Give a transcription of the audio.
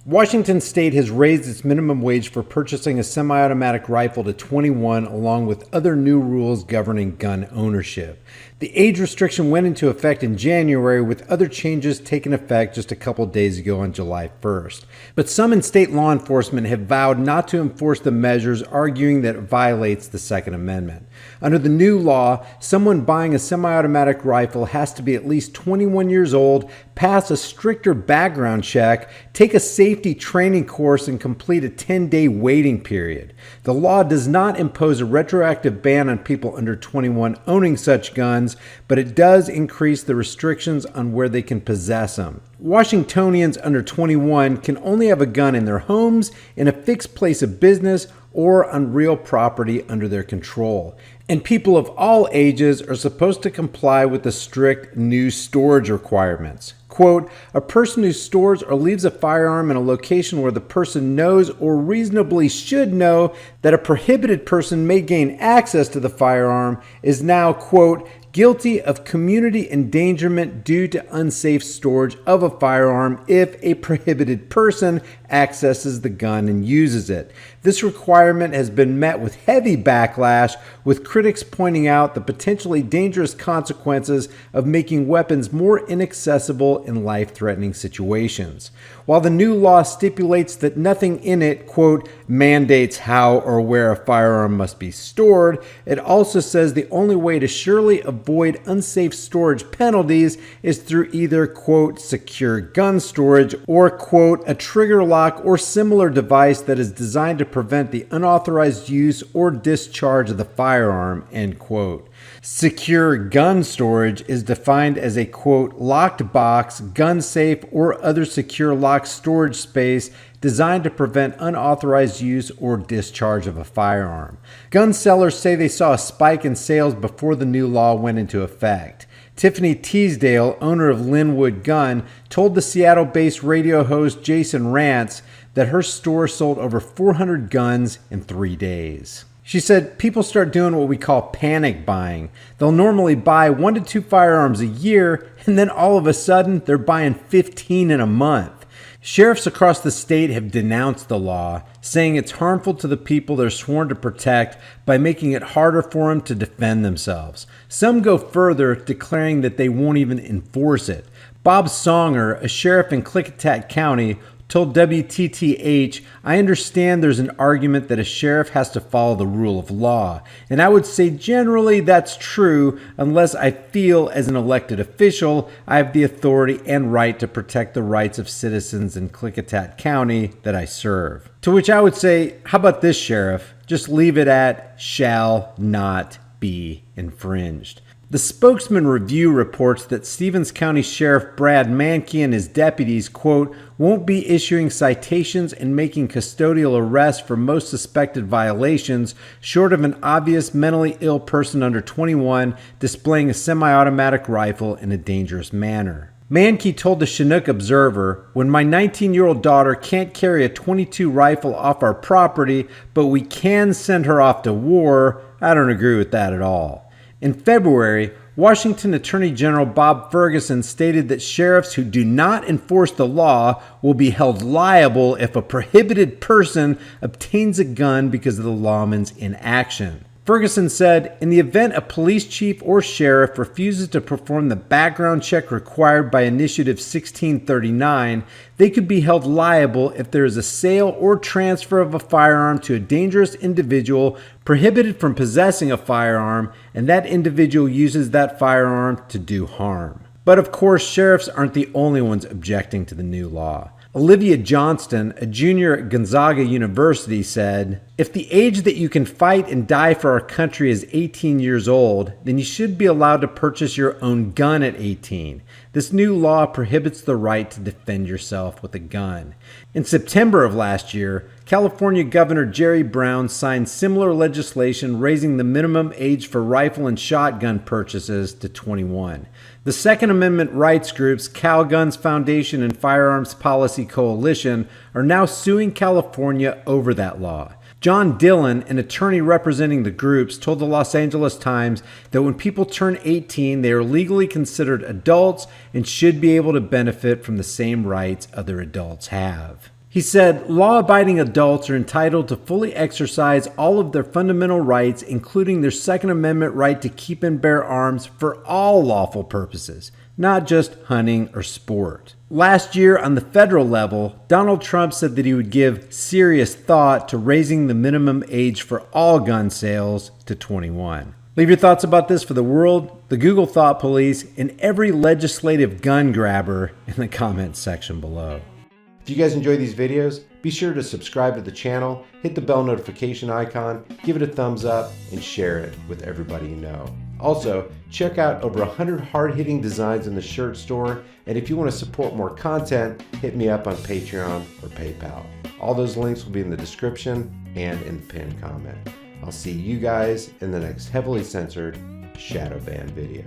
Washington state has raised its minimum wage for purchasing a semi-automatic rifle to 21, along with other new rules governing gun ownership. The age restriction went into effect in January, with other changes taking effect just a couple days ago on July 1st. But some in state law enforcement have vowed not to enforce the measures, arguing that it violates the Second Amendment. Under the new law, someone buying a semi-automatic rifle has to be at least 21 years old, pass a stricter background check, take a safety training course, and complete a 10-day waiting period. The law does not impose a retroactive ban on people under 21 owning such guns, but it does increase the restrictions on where they can possess them. Washingtonians under 21 can only have a gun in their homes, in a fixed place of business, or on real property under their control. And people of all ages are supposed to comply with the strict new storage requirements. Quote, a person who stores or leaves a firearm in a location where the person knows or reasonably should know that a prohibited person may gain access to the firearm is now, quote, guilty of community endangerment due to unsafe storage of a firearm if a prohibited person accesses the gun and uses it. This requirement has been met with heavy backlash, with critics pointing out the potentially dangerous consequences of making weapons more inaccessible in life-threatening situations. While the new law stipulates that nothing in it, quote, mandates how or where a firearm must be stored, it also says the only way to surely avoid unsafe storage penalties is through either, quote, secure gun storage or, quote, a trigger lock or similar device that is designed to prevent the unauthorized use or discharge of the firearm, end quote. Secure gun storage is defined as a, quote, locked box, gun safe, or other secure locked storage space designed to prevent unauthorized use or discharge of a firearm. Gun sellers say they saw a spike in sales before the new law went into effect. Tiffany Teasdale, owner of Linwood Gun, told the Seattle-based radio host Jason Rantz that her store sold over 400 guns in 3 days. She said people start doing what we call panic buying. They'll normally buy 1 to 2 firearms a year, and then all of a sudden they're buying 15 in a month. Sheriffs across the state have denounced the law, saying it's harmful to the people they're sworn to protect by making it harder for them to defend themselves. Some go further, declaring that they won't even enforce it. Bob Songer, a sheriff in Klickitat County, told WTTH, I understand there's an argument that a sheriff has to follow the rule of law, and I would say generally that's true unless I feel as an elected official I have the authority and right to protect the rights of citizens in Klickitat County that I serve. To which I would say, how about this, Sheriff? Just leave it at shall not be infringed. The Spokesman Review reports that Stevens County Sheriff Brad Mankey and his deputies, quote, won't be issuing citations and making custodial arrests for most suspected violations, short of an obvious mentally ill person under 21 displaying a semi-automatic rifle in a dangerous manner. Mankey told the Chinook Observer, when my 19-year-old daughter can't carry a .22 rifle off our property, but we can send her off to war, I don't agree with that at all. In February, Washington Attorney General Bob Ferguson stated that sheriffs who do not enforce the law will be held liable if a prohibited person obtains a gun because of the lawman's inaction. Ferguson said, in the event a police chief or sheriff refuses to perform the background check required by Initiative 1639, they could be held liable if there is a sale or transfer of a firearm to a dangerous individual prohibited from possessing a firearm, and that individual uses that firearm to do harm. But of course, sheriffs aren't the only ones objecting to the new law. Olivia Johnston, a junior at Gonzaga University, said, if the age that you can fight and die for our country is 18 years old, then you should be allowed to purchase your own gun at 18. This new law prohibits the right to defend yourself with a gun. In September of last year, California Governor Jerry Brown signed similar legislation raising the minimum age for rifle and shotgun purchases to 21. The Second Amendment rights groups Cal Guns Foundation and Firearms Policy Coalition are now suing California over that law. John Dillon, an attorney representing the groups, told the Los Angeles Times that when people turn 18, they are legally considered adults and should be able to benefit from the same rights other adults have. He He said, law-abiding adults are entitled to fully exercise all of their fundamental rights, including their Second Amendment right to keep and bear arms for all lawful purposes, not just hunting or sport. Last year, on the federal level, Donald Trump said that he would give serious thought to raising the minimum age for all gun sales to 21. Leave your thoughts about this for the world, the Google Thought Police, and every legislative gun grabber in the comments section below. If you guys enjoy these videos, be sure to subscribe to the channel, hit the bell notification icon, give it a thumbs up, and share it with everybody you know. Also, check out over 100 hard-hitting designs in the shirt store, and if you want to support more content, hit me up on Patreon or PayPal. All those links will be in the description and in the pinned comment. I'll see you guys in the next heavily censored shadow ban video.